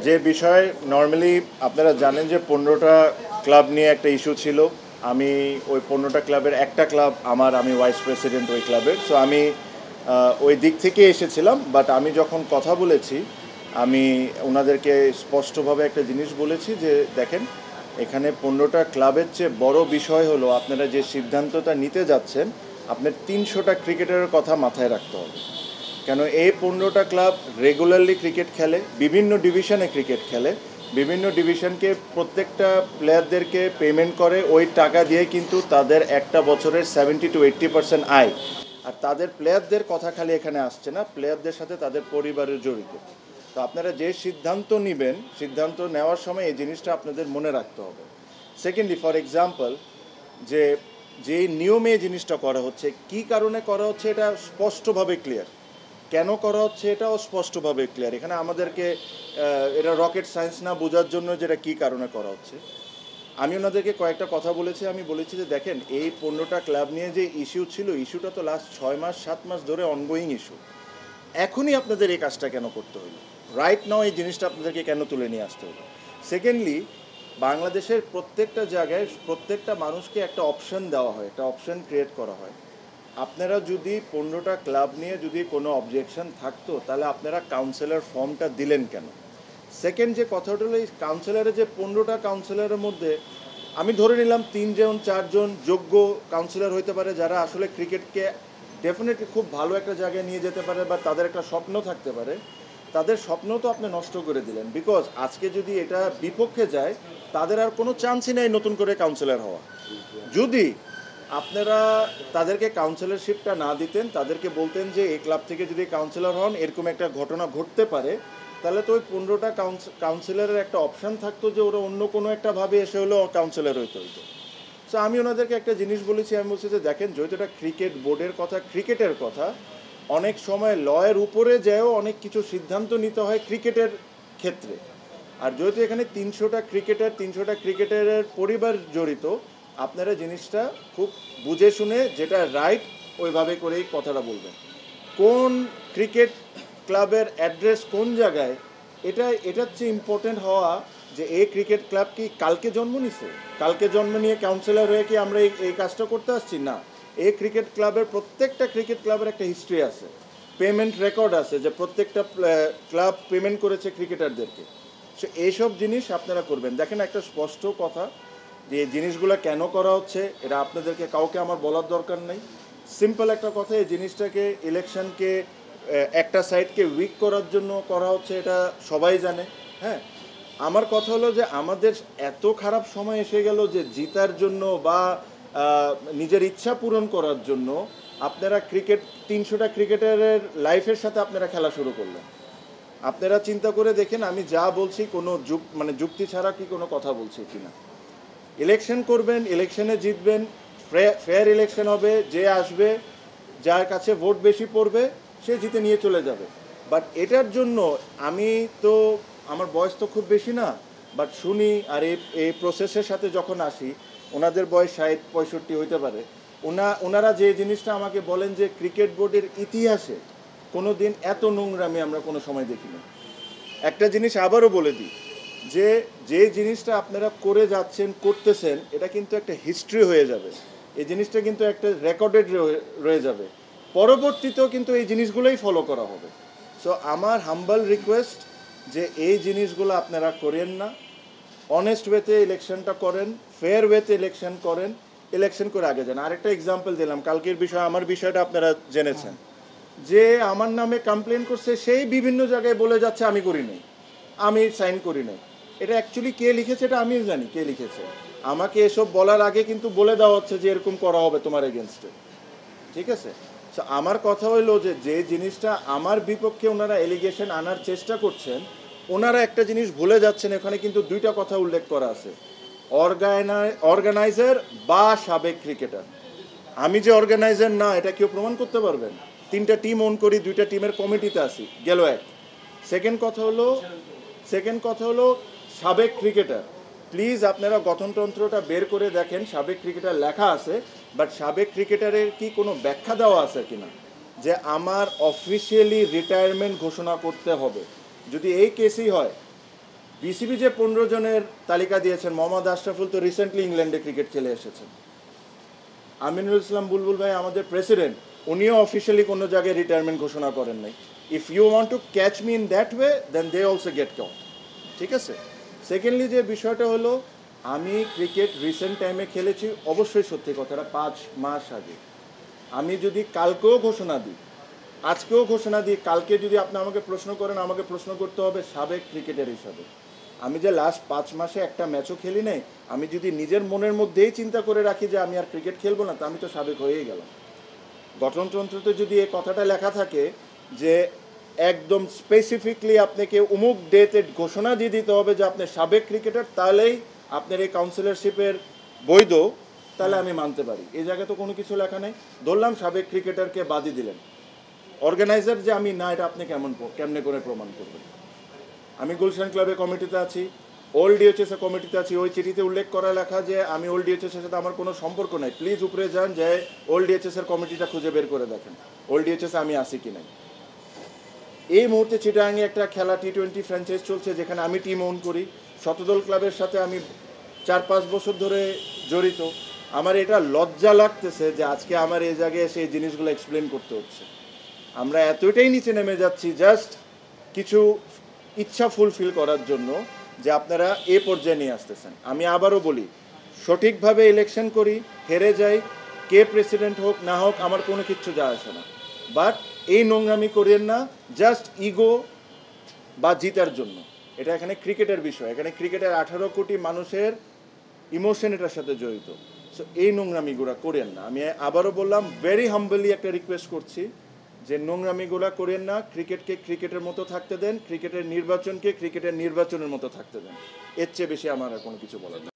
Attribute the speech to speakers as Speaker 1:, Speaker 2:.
Speaker 1: যে বিষয় নর্মালি আপনারা জানেন যে 15টা ক্লাব নিয়ে একটা ইস্যু ছিল। আমি ওই 15টা ক্লাবের একটা ক্লাব আমি ভাইস প্রেসিডেন্ট ওই ক্লাবের। সো আমি ওই দিক থেকে এসেছিলাম। বাট আমি যখন কথা বলেছি আমি ওনাদেরকে স্পষ্টভাবে একটা জিনিস বলেছি যে দেখেন, এখানে 15টা ক্লাবের চেয়ে বড় বিষয় হলো আপনারা যে সিদ্ধান্তটা নিতে যাচ্ছেন, আপনার 300টা ক্রিকেটারের কথা মাথায় রাখতে হবে। কেন এই 15টা ক্লাব রেগুলারলি ক্রিকেট খেলে, বিভিন্ন ডিভিশনে ক্রিকেট খেলে, বিভিন্ন ডিভিশনকে প্রত্যেকটা প্লেয়ারদেরকে পেমেন্ট করে, ওই টাকা দিয়ে কিন্তু তাদের একটা বছরের 70-80% আয়। আর তাদের প্লেয়ারদের কথা খালি এখানে আসছে না, প্লেয়ারদের সাথে তাদের পরিবারের জড়িত। তো আপনারা যে সিদ্ধান্ত নেবেন, সিদ্ধান্ত নেওয়ার সময় এই জিনিসটা আপনাদের মনে রাখতে হবে। সেকেন্ডলি, ফর এক্সাম্পল, যে যে নিয়মে এই জিনিসটা করা হচ্ছে, কি কারণে করা হচ্ছে এটা স্পষ্টভাবে ক্লিয়ার, কেন করা হচ্ছে এটাও স্পষ্টভাবে ক্লিয়ার। এখানে আমাদেরকে এটা রকেট সায়েন্স না বোঝার জন্য যেটা কী কারণে করা হচ্ছে। আমি ওনাদেরকে কয়েকটা কথা বলেছি। আমি বলেছি যে দেখেন, এই 15টা ক্লাব নিয়ে যে ইস্যু ছিল, ইস্যুটা তো লাস্ট 6-7 মাস ধরে অনগোয়িং ইস্যু। এখনই আপনাদের এই কাজটা কেন করতে হলো? রাইট নাও এই জিনিসটা আপনাদেরকে কেন তুলে নিয়ে আসতে হলো? সেকেন্ডলি, বাংলাদেশের প্রত্যেকটা জায়গায় প্রত্যেকটা মানুষকে একটা অপশন দেওয়া হয়, একটা অপশন ক্রিয়েট করা হয়। আপনারা যদি 15টা ক্লাব নিয়ে যদি কোনো অবজেকশন থাকতো, তাহলে আপনারা কাউন্সিলর ফর্মটা দিলেন কেন? সেকেন্ড যে কথাটা হলো, এই কাউন্সিলরের যে 15টা কাউন্সিলরের মধ্যে আমি ধরে নিলাম 3-4জন যোগ্য কাউন্সিলর হইতে পারে, যারা আসলে ক্রিকেটকে ডেফিনেটলি খুব ভালো একটা জায়গায় নিয়ে যেতে পারে, বা তাদের একটা স্বপ্ন থাকতে পারে। তাদের স্বপ্ন তো আপনি নষ্ট করে দিলেন, বিকজ আজকে যদি এটা বিপক্ষে যায়, তাদের আর কোনো চান্সই নেই নতুন করে কাউন্সিলর হওয়া। যদি আপনারা তাদেরকে কাউন্সিলরশিপটা না দিতেন, তাদেরকে বলতেন যে এই ক্লাব থেকে যদি কাউন্সিলর হন এরকম একটা ঘটনা ঘটতে পারে, তাহলে তো ওই 15টা কাউন্সিলরের একটা অপশান থাকতো যে ওরা অন্য কোনো একটা ভাবে এসে হলেও কাউন্সিলর হইতে হইতো। সো আমি ওনাদেরকে একটা জিনিস বলেছি, আমি বলছি যে দেখেন, যেহেতু এটা ক্রিকেট বোর্ডের কথা, ক্রিকেটের কথা, অনেক সময় লয়ের উপরে যেও অনেক কিছু সিদ্ধান্ত নিতে হয় ক্রিকেটের ক্ষেত্রে। আর যেহেতু এখানে 300টা ক্রিকেটারের পরিবার জড়িত, আপনারা জিনিসটা খুব বুঝে শুনে যেটা রাইট ওইভাবে করেই কথাটা বলবেন। কোন ক্রিকেট ক্লাবের অ্যাড্রেস কোন জায়গায়, এটার চেয়ে ইম্পর্টেন্ট হওয়া যে এই ক্রিকেট ক্লাব কি কালকে জন্ম নিছে, কালকে জন্ম নিয়ে কাউন্সিলর হয়ে কি আমরা এই কাজটা করতে আসছি না। এই ক্রিকেট ক্লাবের প্রত্যেকটা ক্রিকেট ক্লাবের একটা হিস্ট্রি আছে, পেমেন্ট রেকর্ড আছে, যে প্রত্যেকটা ক্লাব পেমেন্ট করেছে ক্রিকেটারদেরকে। সো এইসব জিনিস আপনারা করবেন। দেখেন, একটা স্পষ্ট কথা যে এই জিনিসগুলো কেন করা হচ্ছে এটা আপনাদেরকে কাউকে আমার বলার দরকার নেই। সিম্পল একটা কথা, এই জিনিসটাকে ইলেকশনকে একটা সাইডকে উইক করার জন্য করা হচ্ছে, এটা সবাই জানে। হ্যাঁ, আমার কথা হলো যে আমাদের এত খারাপ সময় এসে গেল যে জিতার জন্য বা নিজের ইচ্ছা পূরণ করার জন্য আপনারা 300টা ক্রিকেটারের লাইফের সাথে আপনারা খেলা শুরু করলেন। আপনারা চিন্তা করে দেখেন, আমি যা বলছি কোনো যুক্তি ছাড়া কি কোনো কথা বলছি কিনা। ইলেকশন করবেন, ইলেকশনে জিতবেন, ফেয়ার ইলেকশন হবে, যে আসবে যার কাছে ভোট বেশি পড়বে সে জিতে নিয়ে চলে যাবে। বাট এটার জন্য আমি তো, আমার বয়স তো খুব বেশি না, বাট শুনি আর এই প্রসেসের সাথে যখন আসি, ওনাদের বয়স 60-65 হইতে পারে, ওনারা যে জিনিসটা আমাকে বলেন যে ক্রিকেট বোর্ডের ইতিহাসে কোনো দিন এত নোংরামি আমরা কোনো সময় দেখিনি। একটা জিনিস আবারও বলে দিই, যে জিনিসটা আপনারা করে যাচ্ছেন, করতেছেন, এটা কিন্তু একটা হিস্ট্রি হয়ে যাবে। এই জিনিসটা কিন্তু একটা রেকর্ডেড রয়ে যাবে, পরবর্তীতেও কিন্তু এই জিনিসগুলোই ফলো করা হবে। সো আমার হাম্বল রিকোয়েস্ট যে এই জিনিসগুলো আপনারা করেন না, অনেস্ট ওয়েতে ইলেকশনটা করেন, ফেয়ার ওয়েতে ইলেকশন করেন, ইলেকশন করে আগে যান। আরেকটা এক্সাম্পল দিলাম, কালকের বিষয়, আমার বিষয়টা আপনারা জেনেছেন, যে আমার নামে কমপ্লেন করছে সেই বিভিন্ন জায়গায় বলে যাচ্ছে আমি করি নাই, আমি সাইন করি নাই। এটা অ্যাকচুয়ালি কে লিখেছে এটা আমিও জানি কে লিখেছে। আমাকে এসব বলার আগে কিন্তু বলে দেওয়া হচ্ছে যে এরকম করা হবে তোমার এগেনস্টে। ঠিক আছে, সো আমার কথা হইলো যে জিনিসটা আমার বিপক্ষে ওনারা এলিগেশন আনার চেষ্টা করছেন, ওনারা একটা জিনিস ভুলে যাচ্ছেন। এখানে কিন্তু দুইটা কথা উল্লেখ করা আছে, অর্গানাইজার বা সাবেক ক্রিকেটার। আমি যে অর্গানাইজার না এটা কেউ প্রমাণ করতে পারবেন? 3টা টিম ওন করি, 2টা টিমের কমিটিতে আছি, গেল এক। সেকেন্ড কথা হলো সাবেক ক্রিকেটার। প্লিজ আপনারা গঠনতন্ত্রটা বের করে দেখেন, সাবেক ক্রিকেটার লেখা আছে, বাট সাবেক ক্রিকেটারের কি কোনো ব্যাখ্যা দেওয়া আছে কিনা, যে আমার অফিসিয়ালি রিটায়ারমেন্ট ঘোষণা করতে হবে। যদি এই কেসই হয়, বিসিবি যে 15 জনের তালিকা দিয়েছেন, মোহাম্মদ আশরাফুল তো রিসেন্টলি ইংল্যান্ডে ক্রিকেট খেলে এসেছেন। আমিনুল ইসলাম বুলবুল ভাই আমাদের প্রেসিডেন্ট, উনিও অফিসিয়ালি কোনো জায়গায় রিটায়ারমেন্ট ঘোষণা করেন নাই। If you want to catch me in that way then they also get count, ঠিক আছে। সেকেন্ডলি যে বিষয়টা হলো, আমি ক্রিকেট রিসেন্ট টাইমে খেলেছি, অবশ্যই সত্যি কথাটা 5 মাস আগে। আমি যদি কালকেও ঘোষণা দিই, আজকেও ঘোষণা দিই, কালকে যদি আপনি আমাকে প্রশ্ন করেন, আমাকে প্রশ্ন করতে হবে সাবেক ক্রিকেটার হিসাবে। আমি যে লাস্ট 5 মাসে একটা ম্যাচও খেলি নাই, আমি যদি নিজের মনের মধ্যেই চিন্তা করে রাখি যে আমি আর ক্রিকেট খেলবো না, তা আমি তো সাবেক হয়েই গেলাম। গঠনতন্ত্রতে যদি এই কথাটা লেখা থাকে যে একদম স্পেসিফিকলি আপনাকে অমুক ডেতে ঘোষণা দিয়ে দিতে হবে যে আপনি সাবেক ক্রিকেটার, তাহলেই আপনার এই কাউন্সিলরশিপের বৈধ, তাহলে আমি মানতে পারি। এই জায়গায় তো কোনো কিছু লেখা নেই। ধরলাম সাবেক ক্রিকেটারকে বাদই দিলেন, অর্গানাইজার যে আমি না, এটা আপনি কেমনে করে প্রমাণ করবেন? আমি গুলশান ক্লাবের কমিটিতে আছি, ওল্ড ডিএচএস এর কমিটিতে আছি। ওই চিঠিতে উল্লেখ করা লেখা যে আমি ওল্ড ডিএচএস এর সাথে আমার কোনো সম্পর্ক নাই। প্লিজ উপরে যান, যে ওল্ড ডিএচএস এর কমিটিটা খুঁজে বের করে দেখেন ওল্ড ডিএচএস আমি আসি কি নাই। এই মুহূর্তে চিটাগাংয়ে একটা খেলা T20 ফ্র্যাঞ্চাইজ চলছে, যেখানে আমি টিম ওন করি। শতদল ক্লাবের সাথে আমি 4-5 বছর ধরে জড়িত। আমার এটা লজ্জা লাগতেছে যে আজকে আমার এই জায়গায় এসে এই জিনিসগুলো এক্সপ্লেন করতে হচ্ছে। আমরা এতটাই নিচে নেমে যাচ্ছি জাস্ট কিছু ইচ্ছা ফুলফিল করার জন্য, যে আপনারা এ পর্যায়ে নিয়ে আসতেছেন। আমি আবারও বলি, সঠিকভাবে ইলেকশন করি, হেরে যাই, কে প্রেসিডেন্ট হোক না হোক আমার কোনো কিচ্ছু যায় আসে না। বাট এই নোংরামি করেন না জাস্ট ইগো বা জিতার জন্য। এটা এখানে ক্রিকেটের বিষয়, এখানে ক্রিকেটের 18 কোটি মানুষের ইমোশন এটার সাথে জড়িত। সো এই নোংরামিগুলা করেন না। আমি আবারও বললাম, ভেরি হাম্বলি একটা রিকোয়েস্ট করছি যে নোংরামিগুলা করেন না। ক্রিকেটকে ক্রিকেটের মতো থাকতে দেন, ক্রিকেটের নির্বাচনকে ক্রিকেটের নির্বাচনের মতো থাকতে দেন। এর চেয়ে বেশি আমার আর কোনো কিছু বলার নেই।